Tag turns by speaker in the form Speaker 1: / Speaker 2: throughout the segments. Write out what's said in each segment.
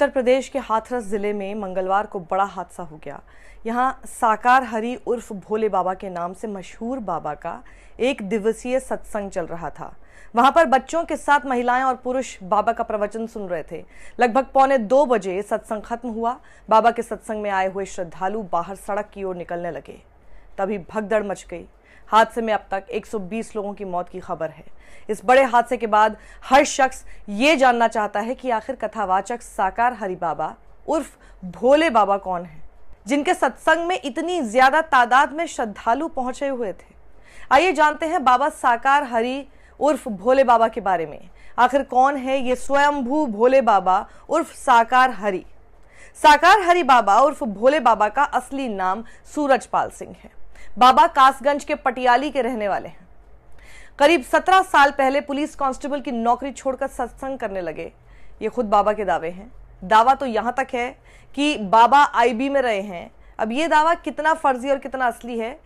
Speaker 1: उत्तर प्रदेश के हाथरस जिले में मंगलवार को बड़ा हादसा हो गया। यहाँ साकार हरि उर्फ भोले बाबा के नाम से मशहूर बाबा का एक दिवसीय सत्संग चल रहा था। वहां पर बच्चों के साथ महिलाएं और पुरुष बाबा का प्रवचन सुन रहे थे। लगभग 1:45 बजे सत्संग खत्म हुआ। बाबा के सत्संग में आए हुए श्रद्धालु बाहर सड़क की ओर निकलने लगे, तभी भगदड़ मच गई। हादसे में अब तक 120 लोगों की मौत की खबर है। इस बड़े हादसे के बाद हर शख्स ये जानना चाहता है कि आखिर कथावाचक साकार हरि बाबा उर्फ भोले बाबा कौन है, जिनके सत्संग में इतनी ज्यादा तादाद में श्रद्धालु पहुंचे हुए थे। आइए जानते हैं बाबा साकार हरि उर्फ भोले बाबा के बारे में। आखिर कौन है ये स्वयंभू भोले बाबा उर्फ साकार हरि? साकार हरि बाबा उर्फ भोले बाबा का असली नाम सूरजपाल सिंह है। बाबा कासगंज के पटियाली के रहने वाले हैं। करीब 17 साल पहले पुलिस कांस्टेबल की नौकरी छोड़कर सत्संग करने लगे। ये खुद बाबा के दावे हैं। दावा तो यहां तक है कि बाबा आईबी में रहे हैं। अब ये दावा कितना फर्जी और कितना असली है,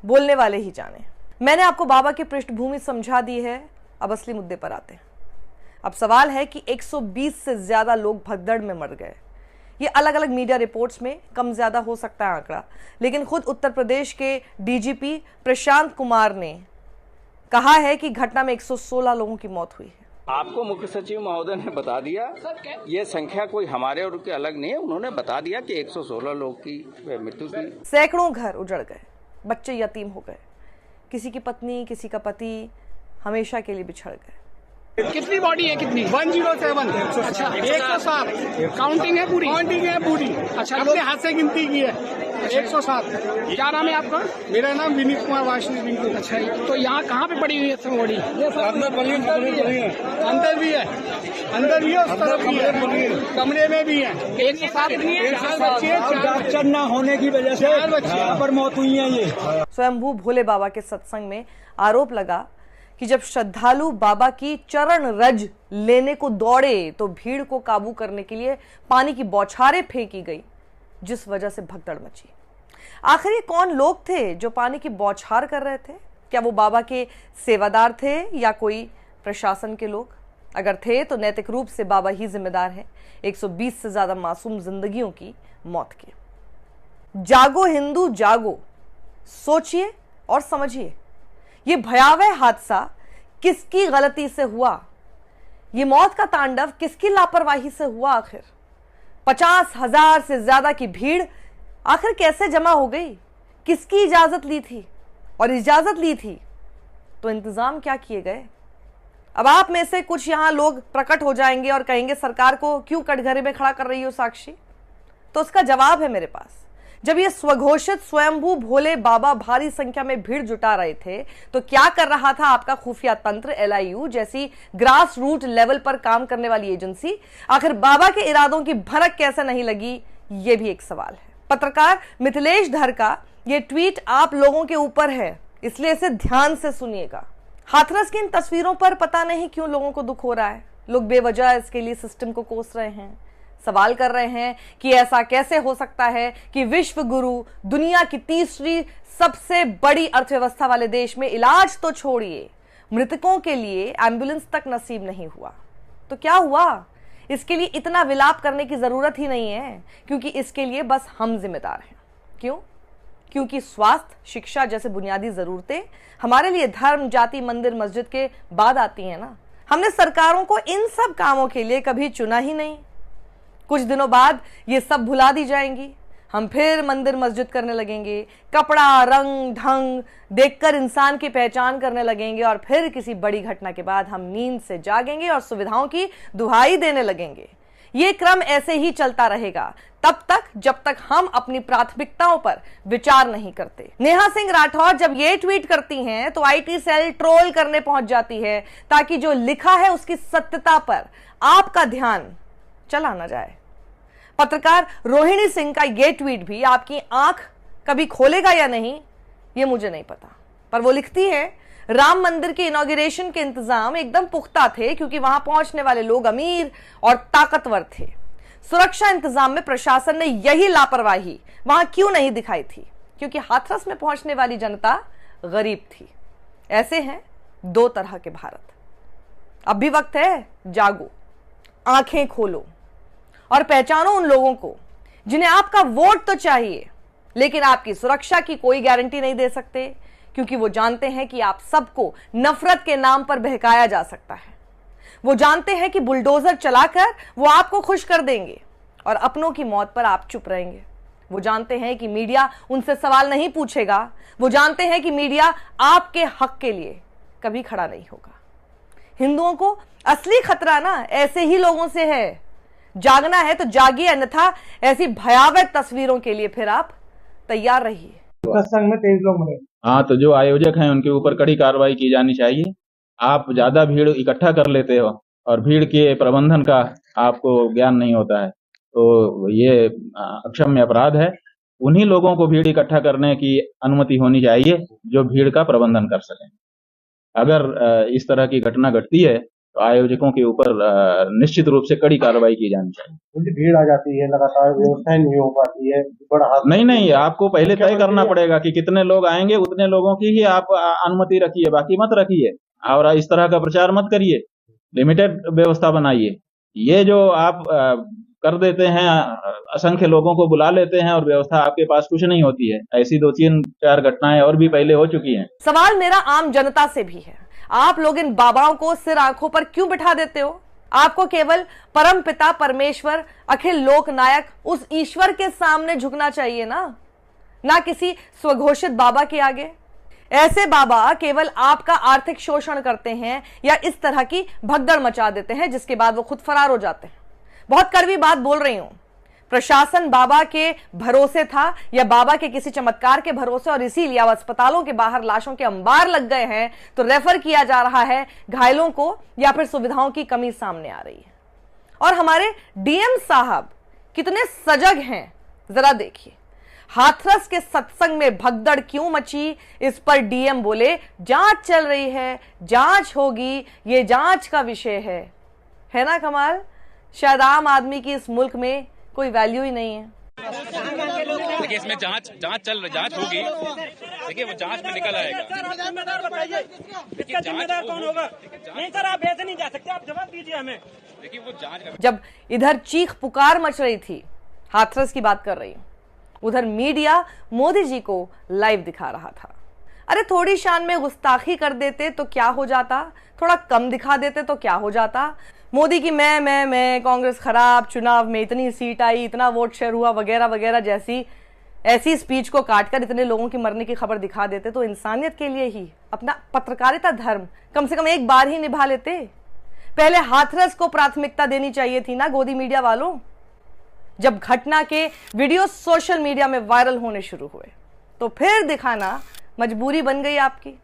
Speaker 1: बोलने वाले ही जाने। मैंने आपको बाबा की पृष्ठभूमि समझा दी है, अब असली मुद्दे पर आते हैं। अब सवाल है कि 120 से ज्यादा लोग भगदड़ में मर गए। ये अलग अलग मीडिया रिपोर्ट्स में कम ज्यादा हो सकता है आंकड़ा, लेकिन खुद उत्तर प्रदेश के डीजीपी प्रशांत कुमार ने कहा है कि घटना में 116 लोगों की मौत हुई है।
Speaker 2: आपको मुख्य सचिव महोदय ने बता दिया, ये संख्या कोई हमारे और उनके अलग नहीं है। उन्होंने बता दिया कि 116 लोग की मृत्यु की।
Speaker 1: सैकड़ों घर उजड़ गए, बच्चे यतीम हो गए, किसी की पत्नी किसी का पति हमेशा के लिए बिछड़ गए।
Speaker 3: कितनी बॉडी है? कितनी? 107। अच्छा, 107 काउंटिंग है पूरी? काउंटिंग है पूरी। अच्छा, अपने हाथ से गिनती की है 107। क्या नाम है आपका? मेरा नाम विनीत कुमार वाशनी बिंटू। अच्छा, तो यहाँ कहाँ पे पड़ी हुई है सब बॉडी? अंदर भी है, अंदर भी है, उस तरफ भी है, कमरे में भी है। 107 बच्चे न होने की वजह से पर मौत हुई है। ये
Speaker 1: स्वयंभू भोले बाबा के सत्संग में आरोप लगा कि जब श्रद्धालु बाबा की चरण रज लेने को दौड़े तो भीड़ को काबू करने के लिए पानी की बौछारें फेंकी गई, जिस वजह से भगदड़ मची। आखिर ये कौन लोग थे जो पानी की बौछार कर रहे थे? क्या वो बाबा के सेवादार थे या कोई प्रशासन के लोग? अगर थे तो नैतिक रूप से बाबा ही जिम्मेदार है 120 से ज्यादा मासूम जिंदगियों की मौत के। जागो हिंदू जागो, सोचिए और समझिए, ये भयावह हादसा किसकी गलती से हुआ? ये मौत का तांडव किसकी लापरवाही से हुआ? आखिर 50,000 से ज्यादा की भीड़ आखिर कैसे जमा हो गई? किसकी इजाजत ली थी? और इजाजत ली थी तो इंतजाम क्या किए गए? अब आप में से कुछ यहां लोग प्रकट हो जाएंगे और कहेंगे सरकार को क्यों कटघरे में खड़ा कर रही हो साक्षी? तो उसका जवाब है मेरे पास। जब ये स्वघोषित स्वयंभू भोले बाबा भारी संख्या में भीड़ जुटा रहे थे तो क्या कर रहा था आपका खुफिया तंत्र LIU जैसी ग्रास रूट लेवल पर काम करने वाली एजेंसी? आखिर बाबा के इरादों की भनक कैसे नहीं लगी, ये भी एक सवाल है। पत्रकार मिथिलेश धर का ये ट्वीट आप लोगों के ऊपर है, इसलिए इसे ध्यान से सुनिएगा। हाथरस की इन तस्वीरों पर पता नहीं क्यों लोगों को दुख हो रहा है। लोग बेवजह इसके लिए सिस्टम को कोस रहे हैं, सवाल कर रहे हैं कि ऐसा कैसे हो सकता है कि विश्व गुरु, दुनिया की तीसरी सबसे बड़ी अर्थव्यवस्था वाले देश में इलाज तो छोड़िए, मृतकों के लिए एम्बुलेंस तक नसीब नहीं हुआ। तो क्या हुआ? इसके लिए इतना विलाप करने की जरूरत ही नहीं है, क्योंकि इसके लिए बस हम जिम्मेदार हैं। क्यों? क्योंकि स्वास्थ्य, शिक्षा जैसे बुनियादी जरूरतें हमारे लिए धर्म, जाति, मंदिर, मस्जिद के बाद आती हैं ना। हमने सरकारों को इन सब कामों के लिए कभी चुना ही नहीं। कुछ दिनों बाद ये सब भुला दी जाएंगी। हम फिर मंदिर मस्जिद करने लगेंगे, कपड़ा, रंग ढंग देखकर इंसान की पहचान करने लगेंगे और फिर किसी बड़ी घटना के बाद हम नींद से जागेंगे और सुविधाओं की दुहाई देने लगेंगे। ये क्रम ऐसे ही चलता रहेगा तब तक जब तक हम अपनी प्राथमिकताओं पर विचार नहीं करते। नेहा सिंह राठौर जब ये ट्वीट करती हैं तो IT सेल ट्रोल करने पहुंच जाती है ताकि जो लिखा है उसकी सत्यता पर आपका ध्यान चला ना जाए। पत्रकार रोहिणी सिंह का यह ट्वीट भी आपकी आंख कभी खोलेगा या नहीं, ये मुझे नहीं पता, पर वो लिखती है राम मंदिर के इनॉग्रेशन के इंतजाम एकदम पुख्ता थे क्योंकि वहां पहुंचने वाले लोग अमीर और ताकतवर थे। सुरक्षा इंतजाम में प्रशासन ने यही लापरवाही वहां क्यों नहीं दिखाई थी? क्योंकि हाथरस में पहुंचने वाली जनता गरीब थी। ऐसे हैं दो तरह के भारत। अब भी वक्त है, जागो, आंखें खोलो और पहचानो उन लोगों को जिन्हें आपका वोट तो चाहिए, लेकिन आपकी सुरक्षा की कोई गारंटी नहीं दे सकते, क्योंकि वो जानते हैं कि आप सबको नफरत के नाम पर बहकाया जा सकता है। वो जानते हैं कि बुलडोजर चलाकर वो आपको खुश कर देंगे और अपनों की मौत पर आप चुप रहेंगे। वो जानते हैं कि मीडिया उनसे सवाल नहीं पूछेगा। वो जानते हैं कि मीडिया आपके हक के लिए कभी खड़ा नहीं होगा। हिंदुओं को असली खतरा ना ऐसे ही लोगों से है। जागना है तो जागिए, अन्यथा ऐसी भयावह तस्वीरों के लिए फिर आप तैयार रहिए।
Speaker 4: सत्संग में 23 लोग मरे।
Speaker 5: हाँ, तो जो आयोजक हैं उनके ऊपर कड़ी कार्रवाई की जानी चाहिए। आप ज्यादा भीड़ इकट्ठा कर लेते हो और भीड़ के प्रबंधन का आपको ज्ञान नहीं होता है, तो ये अक्षम्य अपराध है। उन्हीं लोगों को भीड़ इकट्ठा करने की अनुमति होनी चाहिए जो भीड़ का प्रबंधन कर सकें। अगर इस तरह की घटना घटती है तो आयोजकों के ऊपर निश्चित रूप से कड़ी कार्रवाई की जानी चाहिए।
Speaker 4: भीड़ आ जाती है, लगातार व्यवस्था नहीं हो पाती है, बड़ा
Speaker 5: नहीं, आपको पहले तय करना पड़ेगा कि कितने लोग आएंगे, उतने लोगों की ही आप अनुमति रखिए, बाकी मत रखिए। और इस तरह का प्रचार मत करिए, लिमिटेड व्यवस्था बनाइए। ये जो आप कर देते हैं, असंख्य लोगों को बुला लेते हैं और व्यवस्था आपके पास कुछ नहीं होती है, ऐसी 2-3-4 घटनाएं और भी पहले हो चुकी हैं।
Speaker 1: सवाल मेरा आम जनता से भी है, आप लोग इन बाबाओं को सिर आंखों पर क्यों बिठा देते हो? आपको केवल परम पिता परमेश्वर, अखिल लोक नायक, उस ईश्वर के सामने झुकना चाहिए ना किसी स्वघोषित बाबा के आगे। ऐसे बाबा केवल आपका आर्थिक शोषण करते हैं या इस तरह की भगदड़ मचा देते हैं, जिसके बाद वो खुद फरार हो जाते हैं। बहुत कड़वी बात बोल रही हूं। प्रशासन बाबा के भरोसे था या बाबा के किसी चमत्कार के भरोसे, और इसीलिए अस्पतालों के बाहर लाशों के अंबार लग गए हैं, तो रेफर किया जा रहा है घायलों को, या फिर सुविधाओं की कमी सामने आ रही है। और हमारे डीएम साहब कितने सजग हैं, जरा देखिए। हाथरस के सत्संग में भगदड़ क्यों मची, इस पर डीएम बोले जांच चल रही है, जांच होगी, ये जांच का विषय है ना कमाल। शायद आम आदमी की इस मुल्क में कोई वैल्यू ही नहीं है।
Speaker 6: देखिए, इसमें जांच होगी। देखिए, वो जांच में निकल आएगा।
Speaker 7: जिम्मेदार बताइए, इसका जिम्मेदार कौन होगा? नहीं सर, आप ऐसे नहीं जा सकते, आप जवाब दीजिए हमें।
Speaker 6: देखिए, वो जांच।
Speaker 1: जब इधर चीख पुकार मच रही थी, हाथरस की बात कर रही हूं, उधर मीडिया मोदी जी को लाइव दिखा रहा था। अरे थोड़ी शान में गुस्ताखी कर देते तो क्या हो जाता, थोड़ा कम दिखा देते तो क्या हो जाता। मोदी की मैं कांग्रेस खराब, चुनाव में इतनी सीट आई, इतना वोट शेयर हुआ, वगैरह वगैरह जैसी ऐसी स्पीच को काटकर इतने लोगों की मरने की खबर दिखा देते तो इंसानियत के लिए ही अपना पत्रकारिता धर्म कम से कम एक बार ही निभा लेते। पहले हाथरस को प्राथमिकता देनी चाहिए थी ना गोदी मीडिया वालों। जब घटना के वीडियो सोशल मीडिया में वायरल होने शुरू हुए तो फिर दिखाना मजबूरी बन गई आपकी।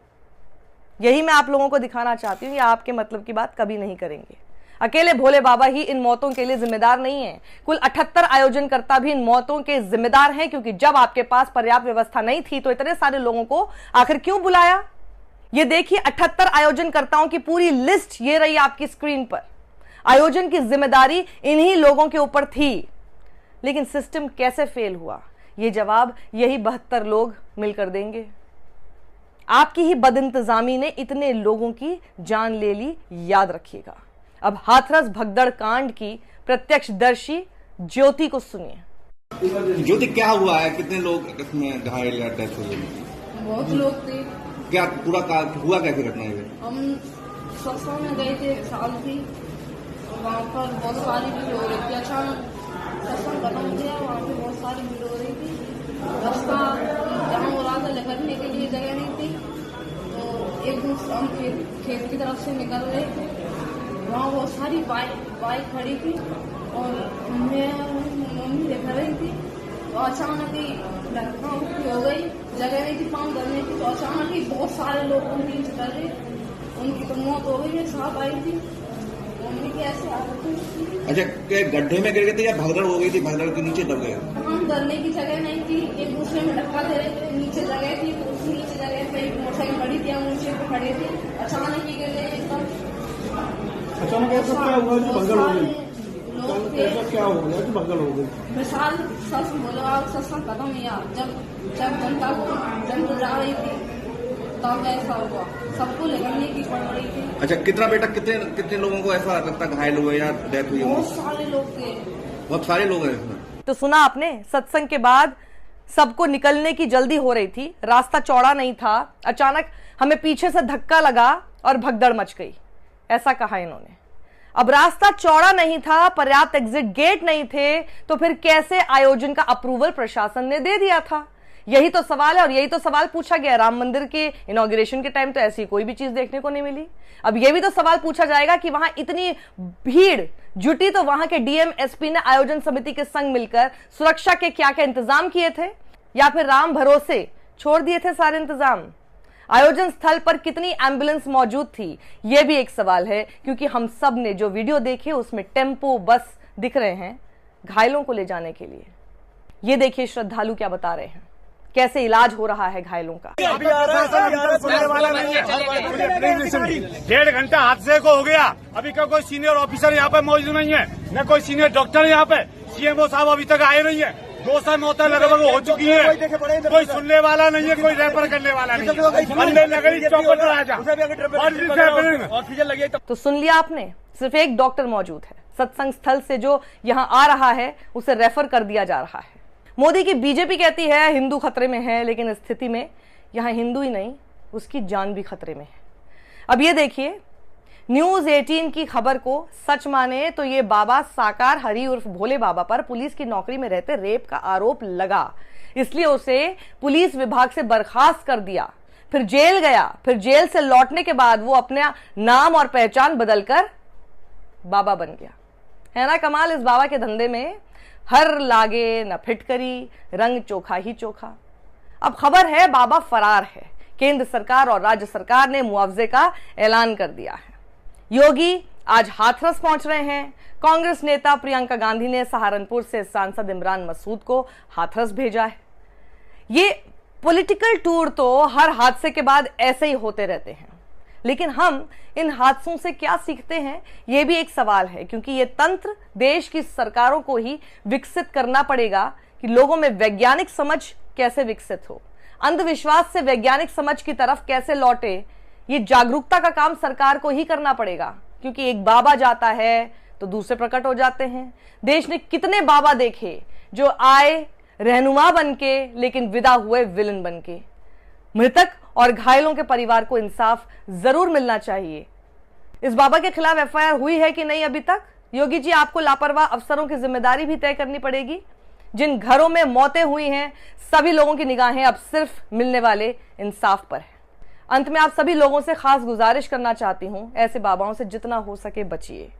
Speaker 1: यही मैं आप लोगों को दिखाना चाहती हूं, ये आपके मतलब की बात कभी नहीं करेंगे। अकेले भोले बाबा ही इन मौतों के लिए जिम्मेदार नहीं है, कुल 78 आयोजनकर्ता भी इन मौतों के जिम्मेदार हैं, क्योंकि जब आपके पास पर्याप्त व्यवस्था नहीं थी तो इतने सारे लोगों को आखिर क्यों बुलाया। ये देखिए, 78 आयोजनकर्ताओं की पूरी लिस्ट ये रही आपकी स्क्रीन पर। आयोजन की जिम्मेदारी इन्हीं लोगों के ऊपर थी, लेकिन सिस्टम कैसे फेल हुआ, ये जवाब यही 72 लोग मिलकर देंगे। आपकी ही बदइंतजामी ने इतने लोगों की जान ले ली, याद रखिएगा। अब हाथरस भगदड़ कांड की प्रत्यक्षदर्शी ज्योति को सुनिए।
Speaker 8: ज्योति, क्या हुआ है? कितने लोग इसमें घायल या डेथ हुई?
Speaker 9: बहुत लोग थे।
Speaker 8: क्या पूरा हुआ कैसे घटना है?
Speaker 9: हम सत्संग में गए थे, एक साल थी, वहाँ पर बहुत सारी भीड़ हो रही थी। अचानक सत्संग खत्म हो गया, वहाँ पे बहुत सारी भीड़ हो रही थी। रास्ता जहाँ हो रहा था निकलने के लिए जगह नहीं थी, तो एक दिन हम खेत की तरफ से निकल रहे थे, वहाँ बहुत सारी बाइक खड़ी थी और मैं मम्मी देख रही थी, तो अचानक ही धक्का हो गई, जगह नहीं थी पाँव धरने की, तो अचानक ही बहुत सारे लोग उनके नीचे डर गए, उनकी तो मौत हो गई है। साहब आई थी, मम्मी की ऐसे हालत थी।
Speaker 8: अच्छा, गड्ढे में गिर गए थे या भगदड़ हो गई थी, भगदड़ के नीचे दब गए?
Speaker 9: हम डरने की जगह नहीं थी, एक दूसरे में धक्का दे रहे थे, नीचे जगह थी, तो उसी नीचे जगह पे एक मोटरसाइकिल खड़ी थी, हम नीचे पे खड़े थे, अचानक ही गिर गए एकदम।
Speaker 4: अचानक ऐसा क्या हुआ कि भगदड़ हो गई? ऐसा क्या हो गया कि भगदड़ हो गई?
Speaker 9: मिसाल सच बोलो, आप सत्संग खत्म हुआ, जब जनता जा रही थी तब ऐसा हुआ, सबको लगने की पड़ रही थी।
Speaker 8: अच्छा, कितना बेटा कितने लोगों को ऐसा लगता घायल हुए या डेथ हुई?
Speaker 9: बहुत सारे लोग थे,
Speaker 8: बहुत सारे लोग हैं इसमें।
Speaker 1: तो सुना आपने, सत्संग के बाद सबको निकलने की जल्दी हो रही थी, रास्ता चौड़ा नहीं था, अचानक हमें पीछे से धक्का लगा और भगदड़ मच गई, ऐसा कहा इन्होंने। अब रास्ता चौड़ा नहीं था, पर्याप्त एग्जिट गेट नहीं थे, तो फिर कैसे आयोजन का अप्रूवल प्रशासन ने दे दिया था? यही तो सवाल है और यही तो सवाल पूछा गया। राम मंदिर के इनॉग्रेशन के टाइम तो ऐसी कोई भी चीज देखने को नहीं मिली। अब यह भी तो सवाल पूछा जाएगा कि वहां इतनी भीड़ जुटी तो वहां के डीएम एसपी ने आयोजन समिति के संग मिलकर सुरक्षा के क्या क्या इंतजाम किए थे, या फिर राम भरोसे छोड़ दिए थे सारे इंतजाम? आयोजन स्थल पर कितनी एम्बुलेंस मौजूद थी, यह भी एक सवाल है, क्योंकि हम सब ने जो वीडियो देखे उसमें टेम्पो बस दिख रहे हैं घायलों को ले जाने के लिए। ये देखिए श्रद्धालु क्या बता रहे हैं, कैसे इलाज हो रहा है घायलों का।
Speaker 3: 1.5 घंटा हादसे को हो गया, अभी का कोई सीनियर ऑफिसर यहाँ पे मौजूद नहीं है, न कोई सीनियर डॉक्टर यहाँ पे। सीएमओ साहब अभी तक आए नहीं है, 200 मौतें लगभग हो चुकी है, कोई सुनने वाला नहीं है, कोई रेफर करने वाला नहीं है।
Speaker 1: तो सुन लिया आपने, सिर्फ एक डॉक्टर मौजूद है। सत्संग स्थल से जो यहाँ आ रहा है उसे रेफर कर दिया जा रहा है। मोदी की बीजेपी कहती है हिंदू खतरे में है, लेकिन इस स्थिति में यहाँ हिंदू ही नहीं उसकी जान भी खतरे में है। अब ये देखिए, न्यूज 18 की खबर को सच माने तो ये बाबा साकार हरि उर्फ भोले बाबा पर पुलिस की नौकरी में रहते रेप का आरोप लगा, इसलिए उसे पुलिस विभाग से बर्खास्त कर दिया, फिर जेल गया, फिर जेल से लौटने के बाद वो अपना नाम और पहचान बदलकर बाबा बन गया। है ना कमाल इस बाबा के धंधे में, हर लागे न फिटकरी, रंग चोखा ही चोखा। अब खबर है बाबा फरार है, केंद्र सरकार और राज्य सरकार ने मुआवजे का ऐलान कर दिया है। योगी आज हाथरस पहुंच रहे हैं। कांग्रेस नेता प्रियंका गांधी ने सहारनपुर से सांसद इमरान मसूद को हाथरस भेजा है। ये पॉलिटिकल टूर तो हर हादसे के बाद ऐसे ही होते रहते हैं, लेकिन हम इन हादसों से क्या सीखते हैं, यह भी एक सवाल है, क्योंकि ये तंत्र देश की सरकारों को ही विकसित करना पड़ेगा कि लोगों में वैज्ञानिक समझ कैसे विकसित हो, अंधविश्वास से वैज्ञानिक समझ की तरफ कैसे लौटे। ये जागरूकता का काम सरकार को ही करना पड़ेगा, क्योंकि एक बाबा जाता है तो दूसरे प्रकट हो जाते हैं। देश ने कितने बाबा देखे जो आए रहनुमा बनके लेकिन विदा हुए विलन बनके। मृतक और घायलों के परिवार को इंसाफ जरूर मिलना चाहिए। इस बाबा के खिलाफ एफआईआर हुई है कि नहीं अभी तक? योगी जी, आपको लापरवाह अफसरों की जिम्मेदारी भी तय करनी पड़ेगी। जिन घरों में मौतें हुई हैं, सभी लोगों की निगाहें अब सिर्फ मिलने वाले इंसाफ पर है। अंत में आप सभी लोगों से खास गुजारिश करना चाहती हूं, ऐसे बाबाओं से जितना हो सके बचिए।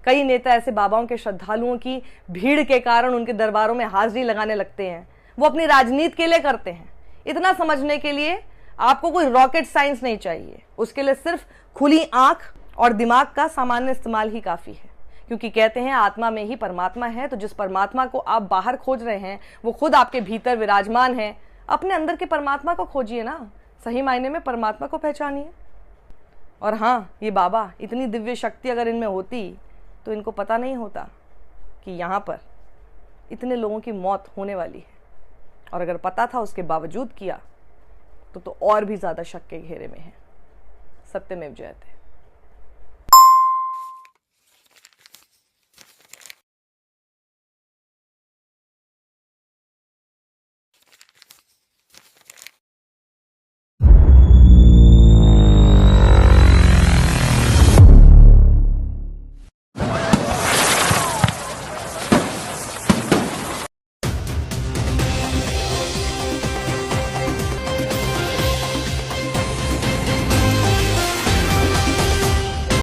Speaker 1: कई नेता ऐसे बाबाओं के श्रद्धालुओं की भीड़ के कारण उनके दरबारों में हाजिरी लगाने लगते हैं, वो अपनी राजनीति के लिए करते हैं। इतना समझने के लिए आपको कोई रॉकेट साइंस नहीं चाहिए, उसके लिए सिर्फ खुली आंख और दिमाग का सामान्य इस्तेमाल ही काफी है। क्योंकि कहते हैं आत्मा में ही परमात्मा है, तो जिस परमात्मा को आप बाहर खोज रहे हैं वो खुद आपके भीतर विराजमान है। अपने अंदर के परमात्मा को खोजिए ना, सही मायने में परमात्मा को पहचानिए। और हाँ, ये बाबा, इतनी दिव्य शक्ति अगर इनमें होती तो इनको पता नहीं होता कि यहाँ पर इतने लोगों की मौत होने वाली है, और अगर पता था उसके बावजूद किया तो और भी ज्यादा शक के घेरे में है। सत्यमेव जयते।